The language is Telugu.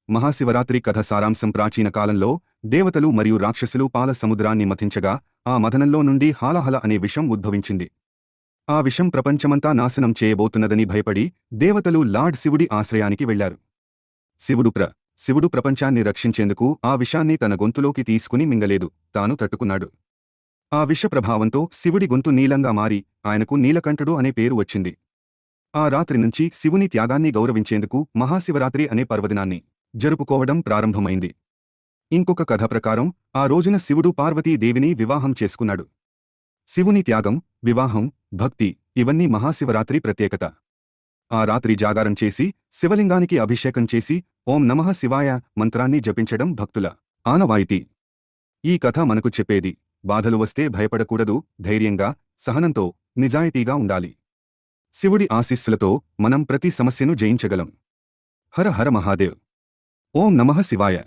మహాశివరాత్రి కథ సారాంశం ప్రాచీన కాలంలో దేవతలు మరియు రాక్షసులు పాల సముద్రాన్ని మథించగా ఆ మథనంలో నుండి హాలహల అనే విషం ఉద్భవించింది. ఆ విషం ప్రపంచమంతా నాశనం చేయబోతున్నదని భయపడి దేవతలు లార్డ్ శివుడి ఆశ్రయానికి వెళ్లారు. శివుడు ప్రపంచాన్ని రక్షించేందుకు ఆ విషాన్ని తన గొంతులోకి తీసుకుని మింగలేదు, తాను తట్టుకున్నాడు. ఆ విష ప్రభావంతో శివుడి గొంతు నీలంగా మారి ఆయనకు నీలకంఠుడు అనే పేరు వచ్చింది. ఆ రాత్రి నుంచి శివుని త్యాగాన్ని గౌరవించేందుకు మహాశివరాత్రి అనే పర్వదినాన్ని జరుపుకోవడం ప్రారంభమైంది. ఇంకొక కథ ప్రకారం ఆ రోజున శివుడు పార్వతీదేవిని వివాహం చేసుకున్నాడు. శివుని త్యాగం, వివాహం, భక్తి ఇవన్నీ మహాశివరాత్రి ప్రత్యేకత. ఆ రాత్రి జాగారం చేసి శివలింగానికి అభిషేకం చేసి ఓం నమః శివాయ మంత్రాన్ని జపించడం భక్తుల ఆనవాయితీ. ఈ కథ మనకు చెప్పేది, బాధలు వస్తే భయపడకూడదు, ధైర్యంగా, సహనంతో, నిజాయితీగా ఉండాలి. శివుడి ఆశీస్సులతో మనం ప్రతి సమస్యను జయించగలం. హర హర మహాదేవ్. ఓం నమః శివాయ.